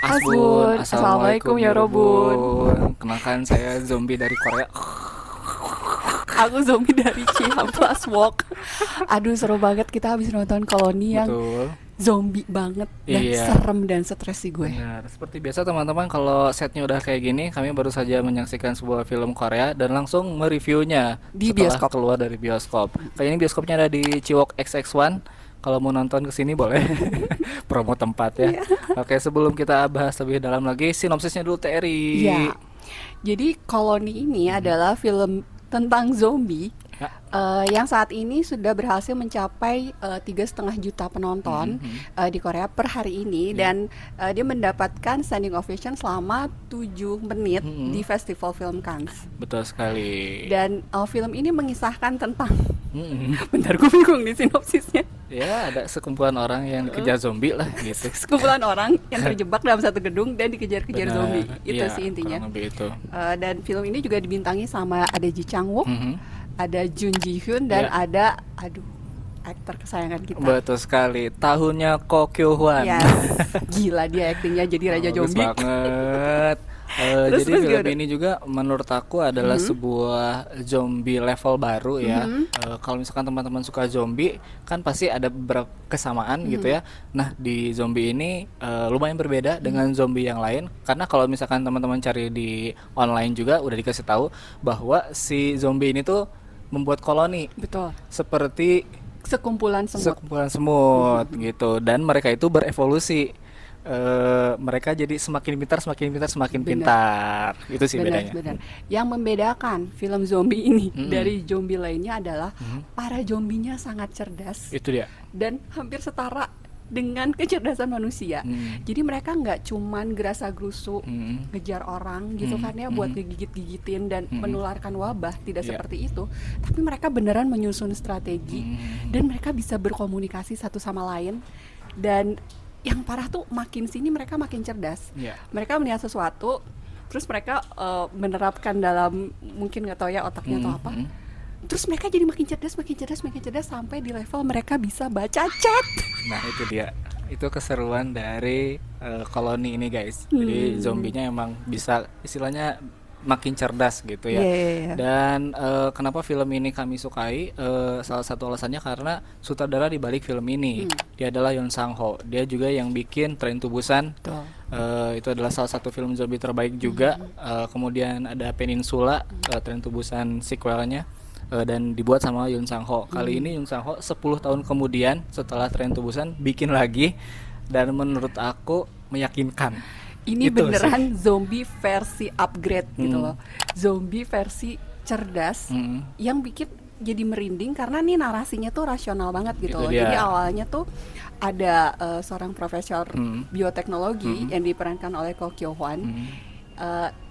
Asbun, Asbun, Assalamualaikum Assalamualaikum ya ya Robun. Robun. Kenalkan saya zombie dari Korea. Aku zombie dari Cihampelas Walk. Aduh seru banget, kita habis nonton Koloni yang Betul. zombie banget dan Iya, serem dan stres sih gue. benar. Seperti biasa teman-teman, kalau setnya udah kayak gini, kami baru saja menyaksikan sebuah film Korea dan langsung mereviewnya Di setelah bioskop. keluar dari bioskop. Kayak ini bioskopnya ada di Ciwok XX1. Kalau mau nonton ke sini boleh. Promo tempat ya. Iya. Oke, sebelum kita bahas lebih dalam lagi, sinopsisnya dulu Teri. Ya, jadi Koloni ini adalah film tentang zombie Ya. yang saat ini sudah berhasil mencapai 3,5 juta penonton di Korea per hari ini, Ya. dan dia mendapatkan standing ovation selama 7 menit di Festival Film Cannes. Betul sekali. Dan film ini mengisahkan tentang Mm-mm. bentar gue bingung di sinopsisnya. Ya, ada sekumpulan orang yang dikejar zombie lah gitu. Sekumpulan orang yang terjebak dalam satu gedung dan dikejar-kejar Benar. zombie. Itu Iya, sih intinya. kurang lebih itu. Dan film ini juga dibintangi sama ada Ji Chang Wook, Mhm. ada Jun Ji Hyun, dan Ya. ada aktor kesayangan kita. Betul sekali. Tahunnya Ko Kyo Hwan. Ya, gila dia aktingnya jadi raja Bagus zombie. banget. Terus Jadi film gimana? ini juga menurut aku adalah sebuah zombie level baru ya. Kalau misalkan teman-teman suka zombie, kan pasti ada beberapa kesamaan gitu ya. Nah, di zombie ini lumayan berbeda dengan zombie yang lain, karena kalau misalkan teman-teman cari di online juga udah dikasih tahu bahwa si zombie ini tuh membuat koloni Betul. seperti Sekumpulan semut. sekumpulan semut gitu, dan mereka itu berevolusi. Mereka jadi semakin pintar, semakin pintar, semakin Benar. pintar. Itu sih Benar, bedanya. benar. Yang membedakan film zombie ini dari zombie lainnya adalah para zombinya sangat cerdas Itu dia. dan hampir setara dengan kecerdasan manusia. Jadi mereka nggak cuman gerasa gerusu ngejar orang gitu kan ya, buat ngegigit-gigitin dan menularkan wabah, tidak Iya. seperti itu. Tapi mereka beneran menyusun strategi dan mereka bisa berkomunikasi satu sama lain. Dan yang parah tuh makin sini mereka makin cerdas. Iya. Mereka melihat sesuatu, terus mereka menerapkan dalam, mungkin nggak tahu ya otaknya atau apa. Terus mereka jadi makin cerdas, makin cerdas, makin cerdas, sampai di level mereka bisa baca chat. Nah, itu dia. Itu keseruan dari koloni ini, guys. Jadi zombinya emang bisa istilahnya makin cerdas gitu ya. Iya. Dan kenapa film ini kami sukai? Salah satu alasannya karena sutradara di balik film ini, dia adalah Yoon Sang Ho. Dia juga yang bikin Train to Busan. Betul. Itu adalah salah satu film zombie terbaik juga. Kemudian ada Peninsula, Train to Busan sequelnya, dan dibuat sama Yoon Sang Ho. Kali ini Yoon Sang Ho 10 tahun kemudian setelah Train to Busan bikin lagi, dan menurut aku meyakinkan. Ini Itu beneran zombie versi upgrade gitu loh. Zombie versi cerdas yang bikin jadi merinding karena nih narasinya tuh rasional banget gitu Itu loh. dia. Jadi awalnya tuh ada seorang profesor bioteknologi yang diperankan oleh Ko Kyo Hwan,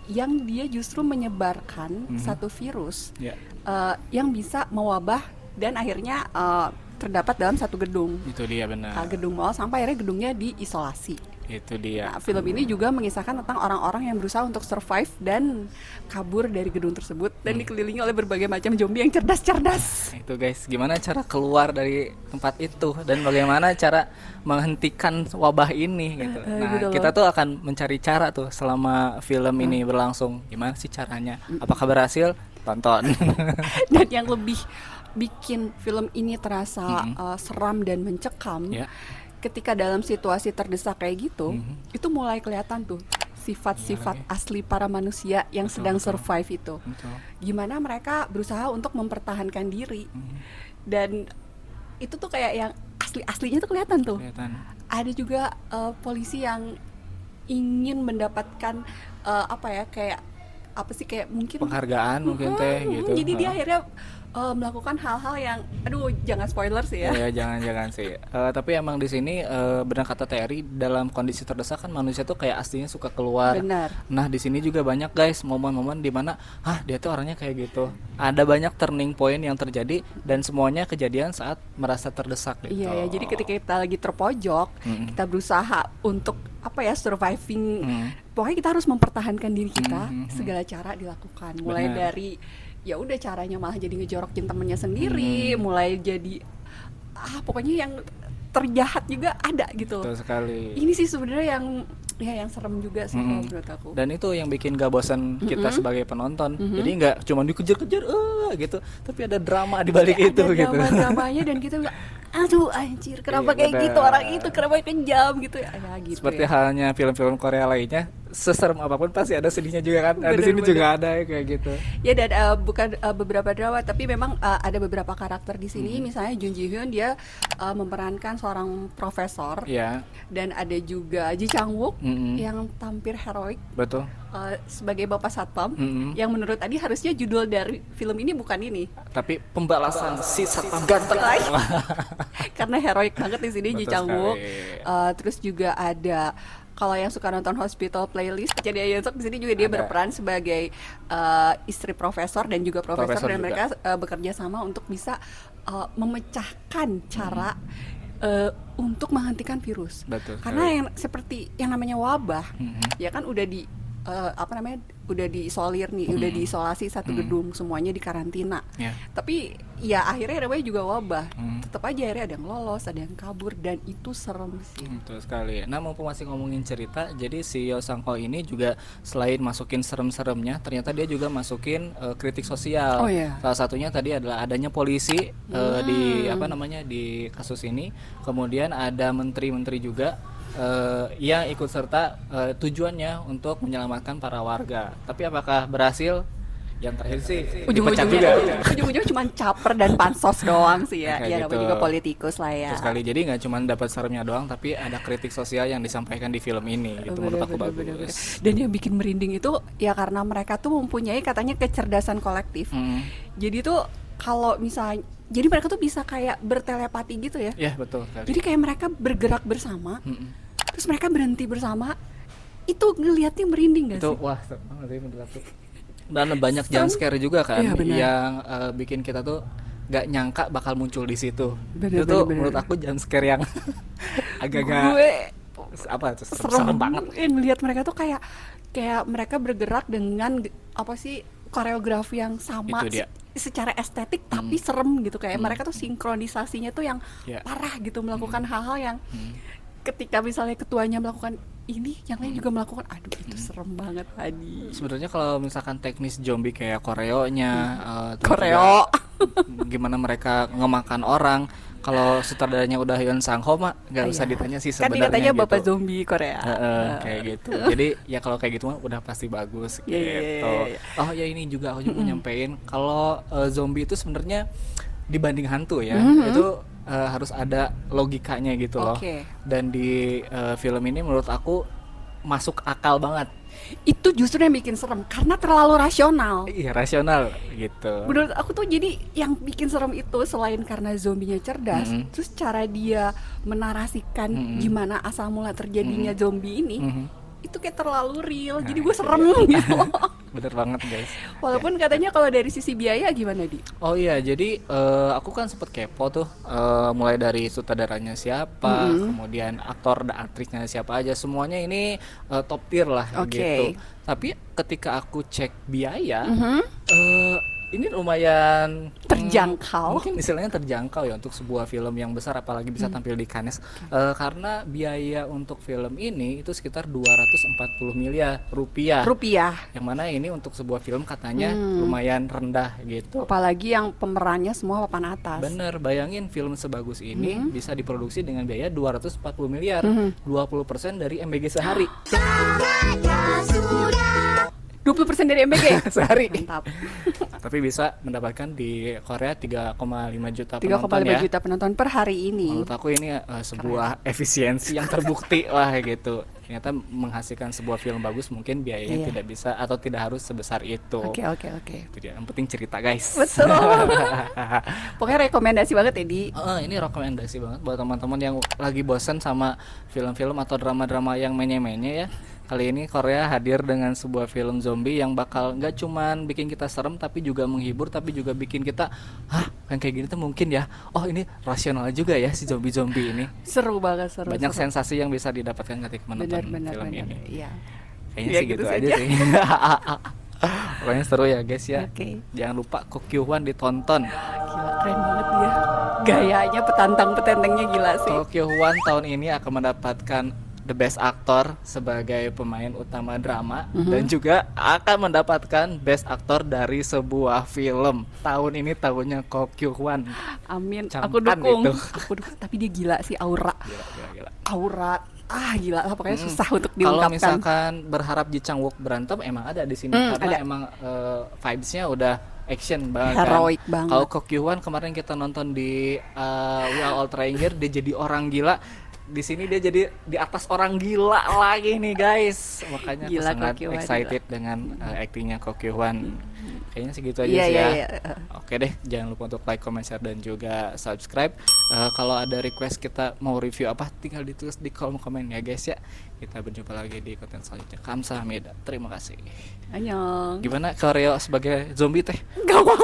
yang dia justru menyebarkan satu virus Ya, yang bisa mewabah dan akhirnya terdapat dalam satu gedung. itu dia benar. Gedung mall, sampai akhirnya gedungnya diisolasi. Itu dia. Nah, film ini juga mengisahkan tentang orang-orang yang berusaha untuk survive dan kabur dari gedung tersebut dan dikelilingi oleh berbagai macam zombie yang cerdas-cerdas. Itu guys, gimana cara keluar dari tempat itu dan bagaimana cara menghentikan wabah ini gitu. Nah, gitu loh. kita tuh akan mencari cara tuh selama film ini berlangsung. Gimana sih caranya? Apakah berhasil? Tonton. Dan yang lebih bikin film ini terasa seram dan mencekam, Ya. ketika dalam situasi terdesak kayak gitu, itu mulai kelihatan tuh sifat-sifat asli para manusia yang sedang survive itu. Betul. Gimana mereka berusaha untuk mempertahankan diri. Dan itu tuh kayak yang asli-aslinya tuh kelihatan tuh. Kelihatan. Ada juga polisi yang ingin mendapatkan kayak apa sih, kayak mungkin Penghargaan mungkin teh gitu. jadi dia akhirnya melakukan hal-hal yang, aduh jangan spoiler sih ya. Ya, jangan sih. Tapi emang di sini benar kata Terry, dalam kondisi terdesak kan manusia tuh kayak aslinya suka keluar. Benar. Nah, di sini juga banyak guys momen-momen di mana dia tuh orangnya kayak gitu. Ada banyak turning point yang terjadi dan semuanya kejadian saat merasa terdesak gitu. Iya ya, jadi ketika kita lagi terpojok, kita berusaha untuk surviving. Pokoknya kita harus mempertahankan diri kita, segala cara dilakukan. Mulai Benar. dari ya udah caranya malah jadi ngejorokin temennya sendiri, mulai jadi pokoknya yang terjahat juga ada gitu. Betul sekali. Ini sih sebenarnya yang ya yang serem juga sih kalau menurut aku. Dan itu yang bikin gak bosan kita sebagai penonton. Jadi nggak cuma dikejar-kejar gitu, tapi ada drama di balik itu ada gitu. drama-dramanya dan kita bilang, aduh anjir, kenapa Iya, kayak benar. gitu orang itu, kenapa kejam gitu ya, gitu Seperti ya. halnya film-film Korea lainnya, seserem apapun pasti ada sedihnya juga kan. Nah, di sini Bener-bener. juga ada ya, kayak gitu. Ya, dan bukan beberapa drama, tapi memang ada beberapa karakter di sini. Misalnya Jun Ji Hyun, dia memerankan seorang profesor, Ya, dan ada juga Ji Chang Wook Mm-mm. yang tampil heroik betul. sebagai bapak satpam. Mm-mm. Yang menurut Adi harusnya judul dari film ini bukan ini, Tapi pembalasan si satpam ganteng. karena heroik banget di sini Ji Betul Chang Wook. sekali. Terus juga ada, kalau yang suka nonton Hospital Playlist, jadi Yeon Sok di sini juga dia Ada. berperan sebagai istri profesor dan juga profesor, Profesor dan juga. mereka bekerja sama untuk bisa memecahkan cara untuk menghentikan virus. Betul Karena sekali. yang seperti yang namanya wabah, Mhm. ya kan udah di udah diisolir nih, udah diisolasi satu gedung, semuanya dikarantina. Ya. Tapi ya akhirnya namanya juga wabah. Hmm. Tetap aja akhirnya ada yang lolos, ada yang kabur, dan itu serem sih. Betul sekali. Nah, mumpung masih ngomongin cerita, jadi si Yo Sang Ho ini juga selain masukin serem-seremnya, ternyata dia juga masukin kritik sosial. Oh, iya. Salah satunya tadi adalah adanya polisi di di kasus ini. Kemudian ada menteri-menteri juga yang ikut serta tujuannya untuk menyelamatkan para warga. Tapi apakah berhasil? Yang terakhir sih dipecat juga. Ujung-ujungnya cuma caper dan pansos doang sih ya. Kayak Ya namanya gitu. juga politikus lah ya. Terus kali jadi nggak cuma dapat seremnya doang, tapi ada kritik sosial yang disampaikan di film ini. Itu menurut aku bagus. Bener. Dan yang bikin merinding itu ya karena mereka tuh mempunyai katanya kecerdasan kolektif. Jadi tuh kalau misalnya, jadi mereka tuh bisa kayak bertelepati gitu ya. Ya betul. Jadi kayak mereka bergerak bersama, terus mereka berhenti bersama. Itu ngelihatnya merinding gak Itu sih? wah serem banget sih menurut aku. Dan banyak jump scare juga kan, Iya, benar. yang bikin kita tuh nggak nyangka bakal muncul di situ. Bener, Itu tuh bener. menurut aku jump scare yang agak-agak Gue apa tuh, serem banget. melihat mereka tuh kayak mereka bergerak dengan apa sih, koreografi yang sama Itu dia. secara estetik tapi serem gitu, kayak mereka tuh sinkronisasinya tuh yang Ya. parah gitu, melakukan hal-hal yang ketika misalnya ketuanya melakukan ini, yang lain juga melakukan, aduh itu serem banget tadi. Sebenarnya kalau misalkan teknis zombie kayak koreonya, terus Koreo. juga gimana mereka ngemakan orang, kalau sutradaranya udah Yeon Sang Ho mah nggak usah Iya. ditanya sih Kan sebenarnya katanya gitu. bapak zombie Korea. Kayak gitu. Jadi ya kalau kayak gitu mah udah pasti bagus Iya, iya, gitu. iya. Oh ya, ini juga aku juga nyampein kalau zombie itu sebenarnya dibanding hantu ya, itu harus ada logikanya gitu loh. Oke. Dan di film ini menurut aku masuk akal banget. Itu justru yang bikin serem karena terlalu rasional. Iya, rasional gitu. Menurut aku tuh jadi yang bikin serem itu selain karena zombinya cerdas, terus cara dia menarasikan gimana asal mula terjadinya zombie ini, itu kayak terlalu real. Jadi gue serem gitu. Bener banget guys. Walaupun katanya kalau dari sisi biaya gimana, Di? Oh iya, jadi aku kan sempet kepo tuh, mulai dari sutradaranya siapa, kemudian aktor dan aktrisnya siapa aja, semuanya ini top tier lah Oke. gitu. Tapi ketika aku cek biaya, ini lumayan Terjangkau. mungkin istilahnya terjangkau ya untuk sebuah film yang besar, apalagi bisa tampil di Cannes. Karena biaya untuk film ini itu sekitar 240 miliar rupiah. Yang mana ini untuk sebuah film katanya lumayan rendah gitu. Apalagi yang pemerannya semua papan atas. Bener, bayangin film sebagus ini bisa diproduksi dengan biaya 240 miliar, 20% dari MBG sehari. 20% dari MBG. Sehari. Mantap. Tapi bisa mendapatkan di Korea 3,5 juta 3,5 penonton ya. juta penonton per hari ini. Menurut aku ini sebuah efisiensi yang terbukti lah gitu. Ternyata menghasilkan sebuah film bagus mungkin biayanya Iya. tidak bisa atau tidak harus sebesar itu. Oke. Itu dia. Yang penting cerita guys. Betul. Pokoknya rekomendasi banget ya, Di. Ini rekomendasi banget buat teman-teman yang lagi bosan sama film-film atau drama-drama yang menye-menye ya. Kali ini Korea hadir dengan sebuah film zombie yang bakal nggak cuman bikin kita serem tapi juga menghibur, tapi juga bikin kita, yang kayak gini tuh mungkin ya. Oh, ini rasional juga ya si zombie-zombie ini. Seru banget, seru. Banyak sensasi yang bisa didapatkan ketika menonton benar. film ini. Iya. Kayaknya Ya, sih gitu gitu aja saja. sih. Pokoknya seru ya guys ya. Oke. Jangan lupa Ko Kyo-hwan ditonton. Gila, keren banget dia. Gayanya petantang-petentengnya gila sih. Ko Kyo-hwan tahun ini akan mendapatkan the best actor sebagai pemain utama drama dan juga akan mendapatkan best actor dari sebuah film. Tahun ini tahunnya Ko Kyung-hwan. Amin. Camkan Aku dukung. itu. Aku dukung. Tapi dia gila sih aura. Gila. Aura. Gila lah pokoknya susah untuk Kalau diungkapkan. misalkan berharap Ji Chang Wook berantem emang ada di sini karena ada. emang vibes-nya udah action banget Heroic kan. banget. Kalau Ko Kyung-hwan kemarin kita nonton di We Are All Trying Here dia jadi orang gila. Di sini dia jadi di atas orang gila lagi nih guys. Makanya Gila, aku sangat Ko Kyung-hwan, excited dengan aktingnya Ko Kyung-hwan. Kayaknya segitu aja Iya, sih ya. iya. Oke deh, jangan lupa untuk like, comment, share dan juga subscribe. Kalau ada request kita mau review apa, tinggal ditulis di kolom komen ya guys ya. Kita berjumpa lagi di konten selanjutnya. Kamsahamnida. Terima kasih. Annyeong. Gimana Koreo sebagai zombie teh? Gak mau.